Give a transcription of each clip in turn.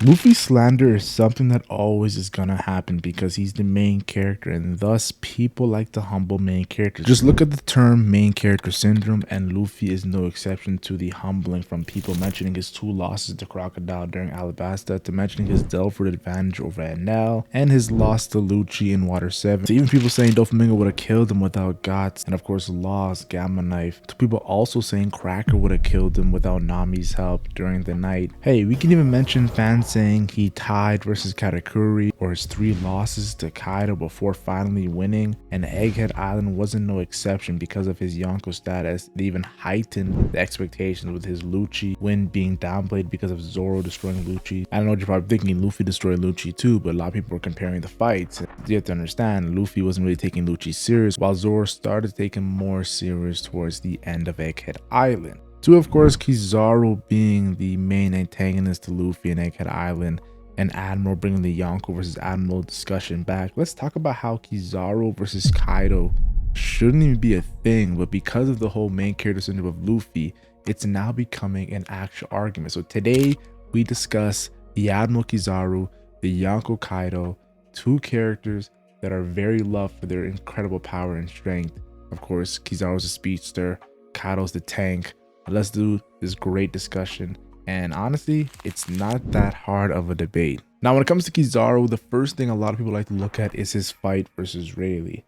Luffy slander is something that always is gonna happen because he's the main character, and thus people like to humble main characters. Just look at the term main character syndrome, and Luffy is no exception to the humbling, from people mentioning his 2 losses to Crocodile during Alabasta, to mentioning his Delford advantage over Enel, and his loss to Lucci in Water 7, to even people saying Doflamingo would have killed him without Guts, and of course lost Gamma Knife, to people also saying Cracker would have killed him without Nami's help during the night. Hey, we can even mention fans saying he tied versus Katakuri, or his 3 losses to Kaido before finally winning, and Egghead Island wasn't no exception because of his Yonko status. It even heightened the expectations, with his Lucci win being downplayed because of Zoro destroying Lucci. I don't know what you're probably thinking, Luffy destroyed Lucci too, but a lot of people were comparing the fights. You have to understand, Luffy wasn't really taking Lucci serious, while Zoro started taking more serious towards the end of Egghead Island. To, of course, Kizaru being the main antagonist to Luffy and Egghead Island, and Admiral bringing the Yonko versus Admiral discussion back. Let's talk about how Kizaru versus Kaido shouldn't even be a thing, but because of the whole main character syndrome of Luffy, it's now becoming an actual argument. So today we discuss the Admiral Kizaru, the Yonko Kaido, 2 characters that are very loved for their incredible power and strength. Of course, Kizaru's a speedster, Kaido's the tank. Let's do this great discussion, and honestly, it's not that hard of a debate. Now, when it comes to Kizaru, the first thing a lot of people like to look at is his fight versus Rayleigh.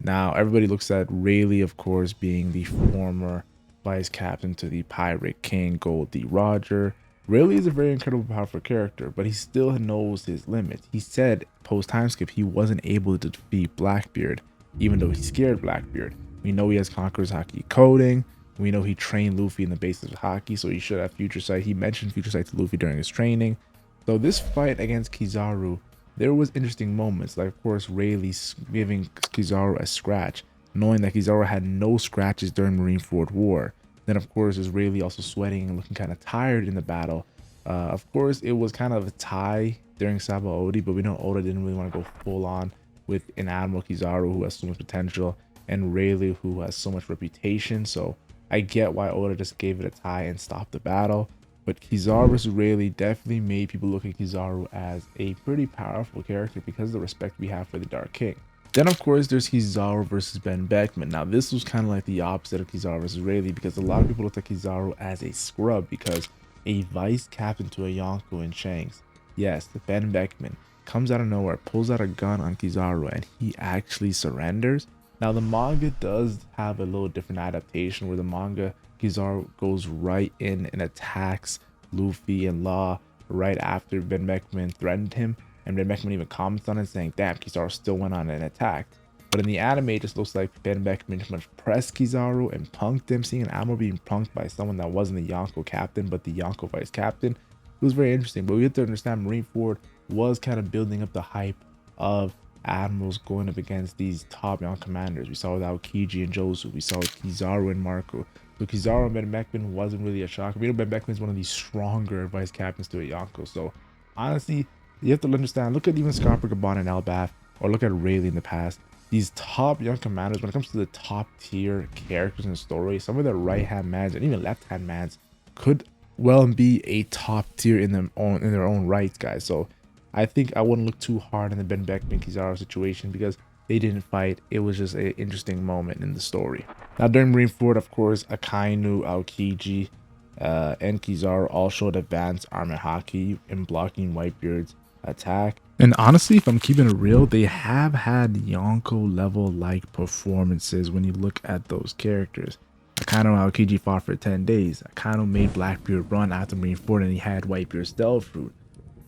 Now, everybody looks at Rayleigh, of course, being the former vice captain to the Pirate King Gold D. Roger. Rayleigh is a very incredible, powerful character, but he still knows his limits. He said post time skip he wasn't able to defeat Blackbeard, even though he scared Blackbeard. We know he has Conqueror's Haki coding. We know he trained Luffy in the basics of Haki, so he should have Future Sight. He mentioned Future Sight to Luffy during his training. So this fight against Kizaru, there was interesting moments, like of course Rayleigh giving Kizaru a scratch, knowing that Kizaru had no scratches during Marineford War. Then of course there's Rayleigh also sweating and looking kind of tired in the battle. Of course it was kind of a tie during Saba Odi, but we know Oda didn't really want to go full on with an Admiral Kizaru who has so much potential, and Rayleigh who has so much reputation. So I get why Oda just gave it a tie and stopped the battle, but Kizaru versus Rayleigh definitely made people look at Kizaru as a pretty powerful character because of the respect we have for the Dark King. Then of course there's Kizaru versus Ben Beckman. Now this was kind of like the opposite of Kizaru versus Rayleigh, because a lot of people looked at Kizaru as a scrub because a vice captain to a Yonko in Shanks. Yes, Ben Beckman comes out of nowhere, pulls out a gun on Kizaru, and he actually surrenders. Now the manga does have a little different adaptation, where the manga Kizaru goes right in and attacks Luffy and Law right after Ben Beckman threatened him, and Ben Beckman even comments on it saying, damn, Kizaru still went on and attacked. But in the anime, it just looks like Ben Beckman pretty much pressed Kizaru and punked him. Seeing an Admiral being punked by someone that wasn't the Yonko captain but the Yonko vice captain, it was very interesting. But we have to understand Marineford was kind of building up the hype of Admirals going up against these top young commanders. We saw with Aokiji and Josu. We saw with Kizaru and Marco. So Kizaru and Ben Beckman wasn't really a shock. We know Ben Beckman is one of the stronger vice captains to a Yonko. So honestly, you have to understand, look at even Scarpa, Gabon, and Elbaf, or look at Rayleigh in the past. These top young commanders, when it comes to the top tier characters in the story, some of their right hand mans and even left hand mans could well be a top tier in their own right, guys. So I think I wouldn't look too hard on the Ben Beckman Kizaru situation because they didn't fight. It was just an interesting moment in the story. Now during Marineford, of course, Akainu, Aokiji, and Kizaru all showed advanced armor haki in blocking Whitebeard's attack. And honestly, if I'm keeping it real, they have had Yonko level like performances when you look at those characters. Akainu and Aokiji fought for 10 days. Akainu made Blackbeard run after Marineford, and he had Whitebeard's Stealth Fruit.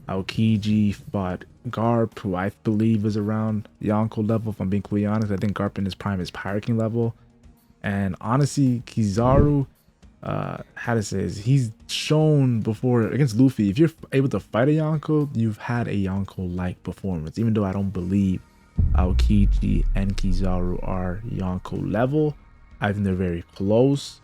Aokiji fought Garp, who I believe is around Yonko level. If I'm being completely honest, I think Garp in his prime is Pirate King level. And honestly, Kizaru, how to say this, he's shown before against Luffy, if you're able to fight a Yonko, you've had a Yonko-like performance. Even though I don't believe Aokiji and Kizaru are Yonko level, I think they're very close.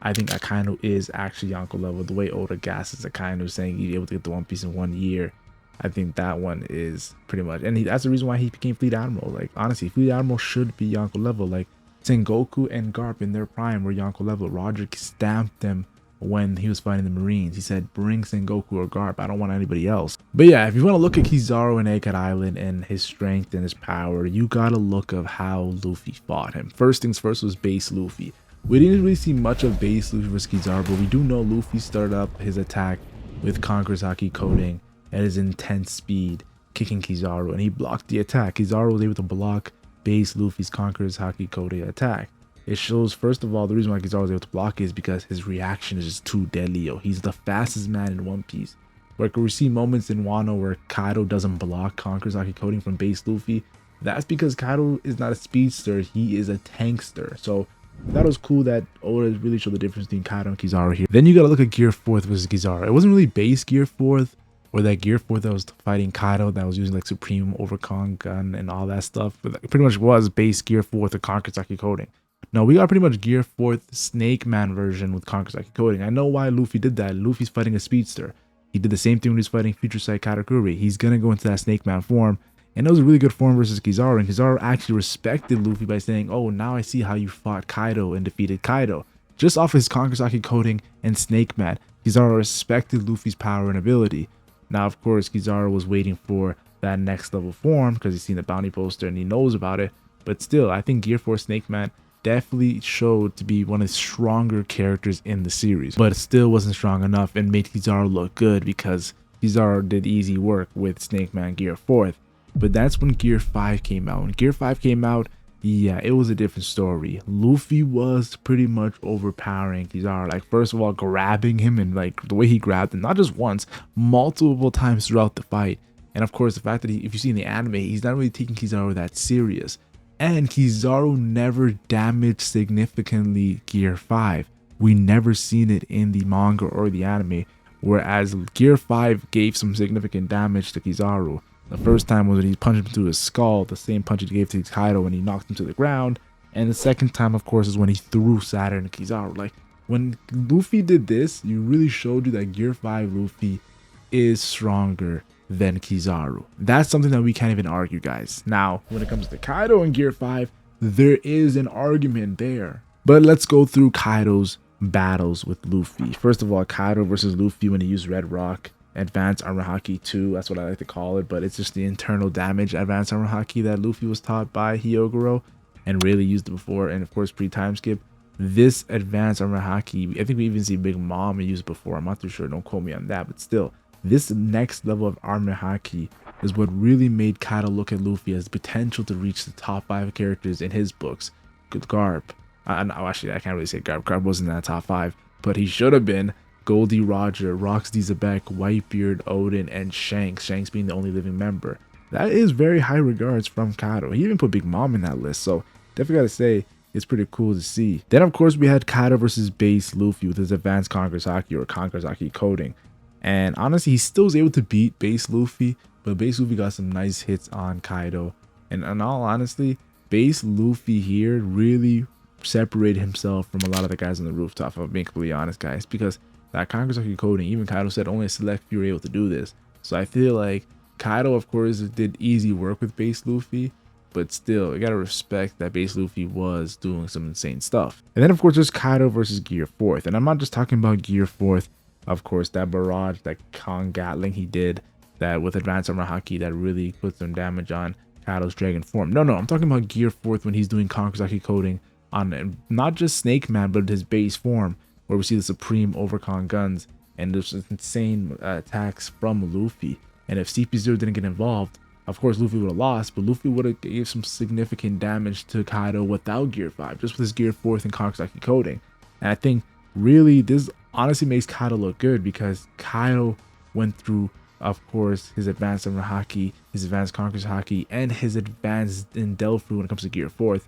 I think Akainu is actually Yonko level. The way Oda gasses Akainu saying he's able to get the One Piece in 1 year, I think that one is pretty much, and that's the reason why he became Fleet Admiral. Like honestly, Fleet Admiral should be Yonko level. Like Sengoku and Garp in their prime were Yonko level. Roger stamped them when he was fighting the Marines. He said, bring Sengoku or Garp. I don't want anybody else. But yeah, if you want to look at Kizaru and Egghead Island and his strength and his power, you gotta look at how Luffy fought him. First things first was base Luffy. We didn't really see much of base Luffy versus Kizaru, but we do know Luffy started up his attack with Conqueror's Haki coding at his intense speed, kicking Kizaru, and he blocked the attack. Kizaru was able to block base Luffy's Conqueror's Haki coding attack. It shows, first of all, the reason why Kizaru was able to block it is because his reaction is just too deadly, yo. He's the fastest man in One Piece. Like, we see moments in Wano where Kaido doesn't block Conqueror's Haki coding from base Luffy. That's because Kaido is not a speedster, he is a tankster. So that was cool that Oda really showed the difference between Kaido and Kizaru here. Then you gotta look at Gear 4th versus Kizaru. It wasn't really base Gear 4th, or that Gear 4th that was fighting Kaido that was using like Supreme Overcon gun and all that stuff. But that pretty much was base Gear 4th with Conqueror's Haki coding. No, we got pretty much Gear 4th Snake Man version with Conqueror's Haki coding. I know why Luffy did that. Luffy's fighting a speedster. He did the same thing when he was fighting Future Sight Katakuri. He's gonna go into that Snake Man form. And it was a really good form versus Kizaru. And Kizaru actually respected Luffy by saying, oh, now I see how you fought Kaido and defeated Kaido. Just off his Conqueror's Haki coding and Snake Man, Kizaru respected Luffy's power and ability. Now, of course, Kizaru was waiting for that next level form because he's seen the bounty poster and he knows about it. But still, I think Gear 4 Snake Man definitely showed to be one of the stronger characters in the series, but it still wasn't strong enough and made Kizaru look good because Kizaru did easy work with Snake Man Gear 4th. But that's when Gear 5 came out. When Gear 5 came out, yeah, it was a different story. Luffy was pretty much overpowering Kizaru. Like, first of all, grabbing him and like the way he grabbed him, not just once, multiple times throughout the fight. And of course, the fact that if you see in the anime, he's not really taking Kizaru that serious. And Kizaru never damaged significantly Gear 5. We never seen it in the manga or the anime, whereas Gear 5 gave some significant damage to Kizaru. The first time was when he punched him through his skull, the same punch he gave to Kaido when he knocked him to the ground. And the second time, of course, is when he threw Saturn and Kizaru. Like, when Luffy did this, you really showed you that Gear 5 Luffy is stronger than Kizaru. That's something that we can't even argue, guys. Now, when it comes to Kaido and Gear 5, there is an argument there. But let's go through Kaido's battles with Luffy. First of all, Kaido versus Luffy when he used Red Rock Advanced Armor Haki 2, that's what I like to call it, but it's just the internal damage Advanced Armor Haki that Luffy was taught by Hyogoro and really used it before, and of course pre-time skip. This Advanced Armor Haki, I think we even see Big Mom use it before, I'm not too sure, don't quote me on that, but still, this next level of Armor Haki is what really made Kaido look at Luffy as the potential to reach the top 5 characters in his books. Garp, no, actually I can't really say Garp, Garp wasn't in that top 5, but he should have been. Goldie Roger, Roxy Zebek, Whitebeard, Odin, and Shanks. Shanks being the only living member. That is very high regards from Kaido. He even put Big Mom in that list, so definitely gotta say it's pretty cool to see. Then of course we had Kaido versus base Luffy with his advanced Conqueror's Haki or Conqueror's Haki coding. And honestly, he still was able to beat base Luffy, but base Luffy got some nice hits on Kaido. And in all honesty, base Luffy here really separated himself from a lot of the guys on the rooftop, if I'm being completely honest, guys, because that Conqueror's Haki coding, even Kaido said only a select few were able to do this. So I feel like Kaido, of course, did easy work with base Luffy, but still, you gotta respect that base Luffy was doing some insane stuff. And then, of course, there's Kaido versus Gear 4th. And I'm not just talking about Gear 4th, of course, that barrage, that Kong Gatling he did, that with Advanced Armor Haki that really put some damage on Kaido's dragon form. No, I'm talking about Gear 4th when he's doing Conqueror's Haki coding on not just Snake Man, but his base form, where we see the Supreme Overcon guns and there's insane attacks from Luffy. And if CP0 didn't get involved, of course Luffy would have lost, but Luffy would have gave some significant damage to Kaido without Gear 5, just with his Gear 4th and Conqueror's Haki coding. And I think really this honestly makes Kaido look good because Kaido went through, of course, his Advanced Armor Haki, his Advanced Conqueror's Haki, and his Advanced Endelfu when it comes to Gear 4th.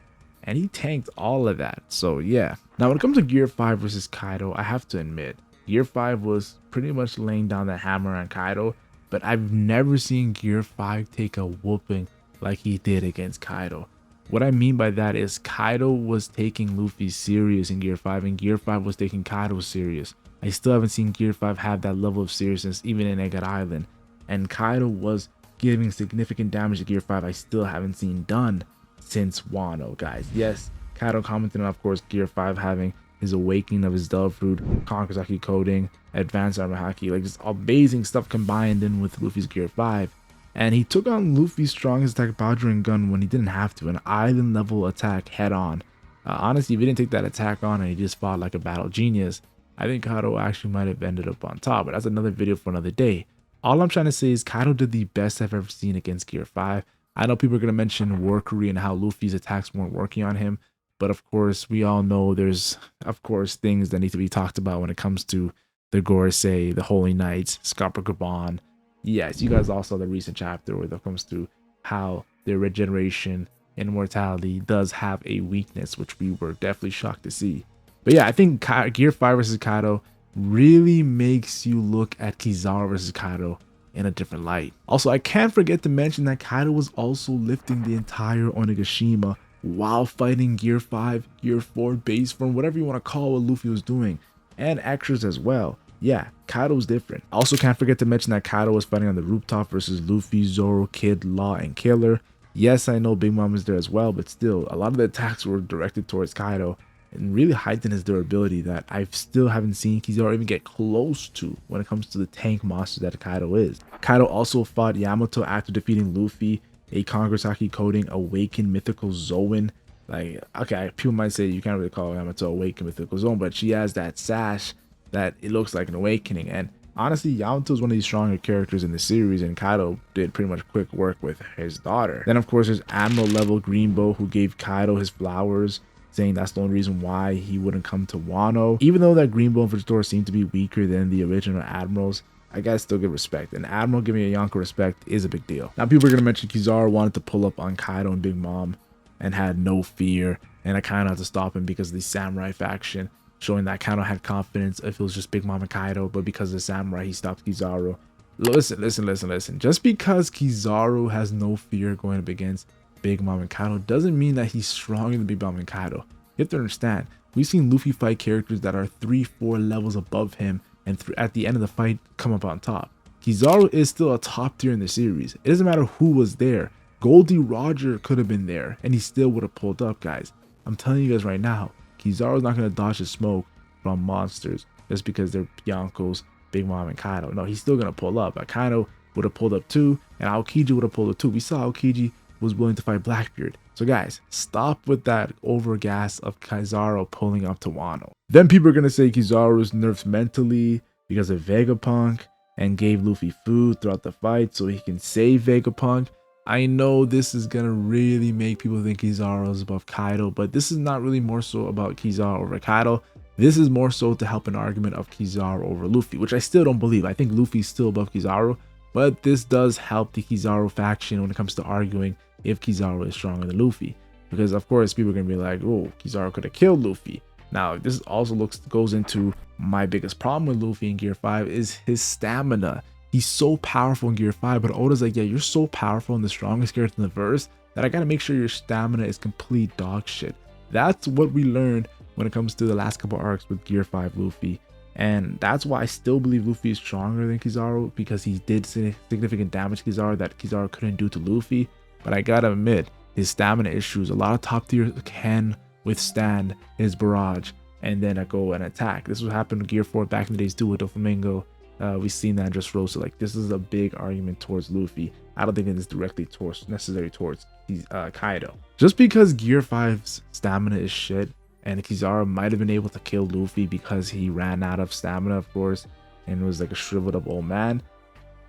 And he tanked all of that. So yeah. Now when it comes to Gear 5 versus Kaido, I have to admit, Gear 5 was pretty much laying down the hammer on Kaido, but I've never seen Gear 5 take a whooping like he did against Kaido. What I mean by that is Kaido was taking Luffy serious in Gear 5 and Gear 5 was taking Kaido serious. I still haven't seen Gear 5 have that level of seriousness even in Egghead Island. And Kaido was giving significant damage to Gear 5 I still haven't seen done since Wano, guys. Yes, Kaido commented on, of course, Gear 5 having his awakening of his Dove Fruit, Kankazaki coding, advanced armor haki, like just amazing stuff combined in with Luffy's Gear 5. And he took on Luffy's strongest attack, Bowdering Gun, when he didn't have to, an island level attack head on. Honestly, if he didn't take that attack on and he just fought like a battle genius, I think Kaido actually might have ended up on top, but that's another video for another day. All I'm trying to say is Kaido did the best I've ever seen against Gear 5. I know people are going to mention workery and how Luffy's attacks weren't working on him, but of course, we all know there's, of course, things that need to be talked about when it comes to the Gorosei, the Holy Knights, Scopper Gaban. Yes, you guys all saw the recent chapter where it comes to how their regeneration and immortality does have a weakness, which we were definitely shocked to see. But yeah, I think Gear 5 versus Kaido really makes you look at Kizaru versus Kaido in a different light. Also, I can't forget to mention that Kaido was also lifting the entire Onigashima while fighting Gear 5, Gear 4, base form, whatever you want to call what Luffy was doing, and extras as well. Yeah, Kaido's different. Also, can't forget to mention that Kaido was fighting on the rooftop versus Luffy, Zoro, Kid, Law, and Killer. Yes, I know Big Mom is there as well, but still, a lot of the attacks were directed towards Kaido and really heightened his durability that I still haven't seen Kizaru even get close to when it comes to the tank monster that Kaido is. Kaido also fought Yamato after defeating Luffy, a Kankazaki coding awakened mythical Zoan. Like, okay, people might say you can't really call Yamato awakened mythical Zoan, but she has that sash that it looks like an awakening. And honestly, Yamato is one of the stronger characters in the series, and Kaido did pretty much quick work with his daughter. Then of course there's Admiral level Greenbow, who gave Kaido his flowers, saying that's the only reason why he wouldn't come to Wano. Even though that Greenbow and Vegetaur seem to be weaker than the original Admirals, I gotta still give respect. And Admiral giving a Yonko respect is a big deal. Now people are gonna mention Kizaru wanted to pull up on Kaido and Big Mom and had no fear, and I kind of had to stop him because of the samurai faction, showing that Kaido had confidence if it was just Big Mom and Kaido, but because of the samurai, he stopped Kizaru. Listen. Just because Kizaru has no fear going up against Big Mom and Kaido doesn't mean that he's stronger than Big Mom and Kaido. You have to understand, we've seen Luffy fight characters that are 3-4 levels above him, and at the end of the fight, come up on top. Kizaru is still a top tier in the series. It doesn't matter who was there. Goldie Roger could have been there, and he still would have pulled up, guys. I'm telling you guys right now, Kizaru's not going to dodge the smoke from monsters just because they're Yonko's, Big Mom, and Kaido. No, he's still going to pull up. Kaido would have pulled up too, and Aokiji would have pulled up too. We saw Aokiji was willing to fight Blackbeard. So guys, stop with that overgas of Kizaru pulling up to Wano. Then people are going to say Kizaru was nerfed mentally because of Vegapunk and gave Luffy food throughout the fight so he can save Vegapunk. I know this is going to really make people think Kizaru is above Kaido, but this is not really more so about Kizaru over Kaido. This is more so to help an argument of Kizaru over Luffy, which I still don't believe. I think Luffy's still above Kizaru, but this does help the Kizaru faction when it comes to arguing if Kizaru is stronger than Luffy. Because of course people are going to be like, oh, Kizaru could have killed Luffy. Now this also goes into my biggest problem with Luffy in Gear 5 is his stamina. He's so powerful in Gear 5, but Oda's like, yeah, you're so powerful and the strongest character in the verse that I gotta make sure your stamina is complete dog shit. That's what we learned when it comes to the last couple arcs with Gear 5 Luffy. And that's why I still believe Luffy is stronger than Kizaru, because he did significant damage to Kizaru that Kizaru couldn't do to Luffy. But I gotta admit, his stamina issues, a lot of top tier can withstand his barrage and then go and attack. This was happening in Gear 4 back in the days too with Doflamingo. We've seen that just rose. So like, this is a big argument towards Luffy. I don't think it is directly necessary towards Kaido. Just because Gear 5's stamina is shit, and Kizaru might have been able to kill Luffy because he ran out of stamina, of course, and was like a shriveled up old man,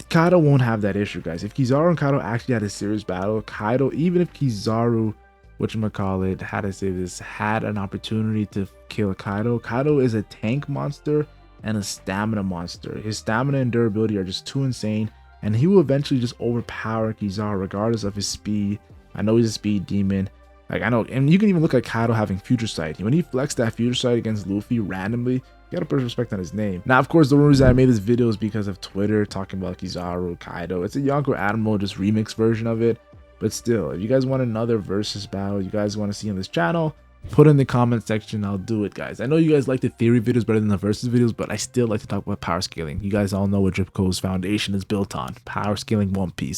Kaido won't have that issue, guys. If Kizaru and Kaido actually had a serious battle, Kaido, even if Kizaru, whatchamacallit, how to say this, had an opportunity to kill Kaido, Kaido is a tank monster and a stamina monster. His stamina and durability are just too insane, and he will eventually just overpower Kizaru regardless of his speed. I know he's a speed demon. Like, I know, and you can even look at Kaido having future sight. When he flexed that future sight against Luffy randomly, you gotta put respect on his name. Now, of course, the reason I made this video is because of Twitter talking about Kizaru, Kaido. It's a Yonko Admiral, just remix version of it. But still, if you guys want another versus battle you guys want to see on this channel, put in the comment section. I'll do it, guys. I know you guys like the theory videos better than the versus videos, but I still like to talk about power scaling. You guys all know what Dripco's foundation is built on: power scaling One Piece.